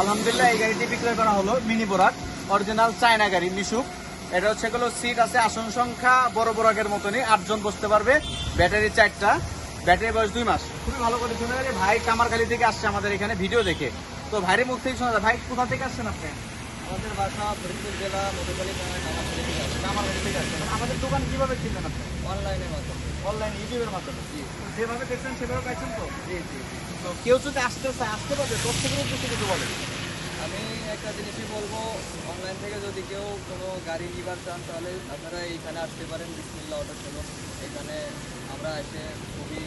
আলহামদুলিল্লাহ এই গাড়িটি বিক্রয় করা হলো মিনি বোরাক, অরিজিনাল চায়না গাড়ি মিশুক। এটা হচ্ছে গুলো সিট আছে, আসন সংখ্যা বড় বোরাকের মতনই, 8 জন বসতে পারবে। ব্যাটারি 4টা, ব্যাটারি বয়স 2 মাস। খুবই ভালো করে শুনে রাখি, ভাই কামারখালী থেকে আসছে আমাদের এখানে ভিডিও দেখে। তো ভাইয়ের মুখ থেকে শোনা যায়, ভাই কোথা থেকে আসছেন আপনি? আমাদের বাসা ফরিদপুর জেলা মধুখালী থানা কামারখালী থেকে আসছে। কামারখালী থেকে আসছেন। আমাদের দোকান কিভাবে চিনলেন আপনি? অনলাইনের মাধ্যমে। অনলাইন ইউটিউবের মাধ্যমে। জি যেভাবে দেখছেন সেভাবে পাইছেন তো? জি জি। তো কেউ যদি আসতে চায় আসতে পারবে, দর্শকের উদ্দেশ্যে কিছু বলে। আমি একটা জিনিসই বলবো, অনলাইন থেকে যদি কেউ কোনো গাড়ি নিবার চান তাহলে আপনারা এইখানে আসতে পারেন। বিসমিল্লাহ অটো শোরুম। এখানে আমরা এসে খুবই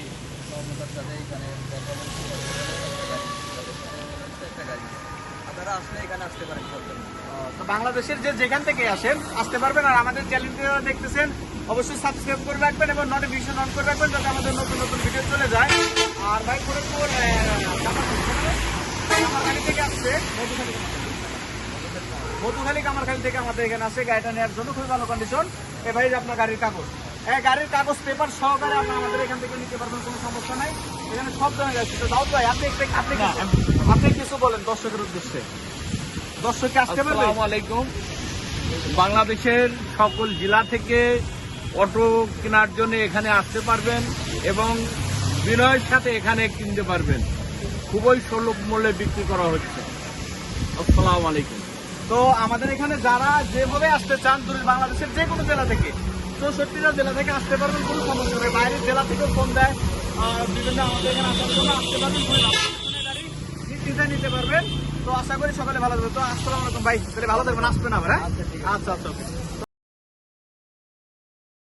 সহমতার সাথে এখানে কথা বলছি। একটা গাড়ি আপনারা আসলে এখানে আসতে পারেন। তো বাংলাদেশের যেখান থেকে আসেন আসতে পারবেন। আর আমাদের চ্যানেলটি দেখতেছেন অবশ্যই সাবস্ক্রাইব করে রাখবেন এবং নোটিফিকেশন অন করে রাখবেন যাতে আমাদের নতুন নতুন ভিডিও চলে যায়। আর ভাই ফরিদপুর কামারখালী থেকে আসছে, মধুখালী কামারখালী থেকে আমাদের এখানে আসে গাড়িটা নেওয়ার জন্য। খুবই ভালো কন্ডিশন। এ ভাই যে আপনার গাড়ির কাগজ, গাড়ির কাগজ পেপার সহকারে আপনার আমাদের এখান থেকে নিতে পারবেন, কোনো সমস্যা নাই। এখানে সব ধরনের যাচ্ছে। তো দাউদ ভাই আপনি কিছু বলেন দর্শকের উদ্দেশ্যে। দর্শককে আসতে পারবে? আসসালামু আলাইকুম। বাংলাদেশের সকল জেলা থেকে অটো কেনার জন্য এখানে আসতে পারবেন এবং বিনয়ের সাথে এখানে কিনতে পারবেন। খুবই সুলভ মূল্যে বিক্রি করা হচ্ছে। আসসালামু আলাইকুম। তো আমাদের এখানে যারা যেভাবে আসতে চান দূরের বাংলাদেশের যে কোনো জেলা থেকে, 64টা জেলা থেকে আসতে পারবেন, কোনো সমস্যা নেই। বাইরের জেলা থেকেও ফোন দেয়, বিভিন্ন আমাদের এখানে আসার জন্য আসতে পারবেন। গাড়ি নির্দ্বিধায় নিতে পারবেন। তো আশা করি সকালে ভালো থাকবে। তো আসসালামু আলাইকুম ভাই, তাহলে ভালো থাকবেন, আসবেন আবার। হ্যাঁ আচ্ছা আচ্ছা।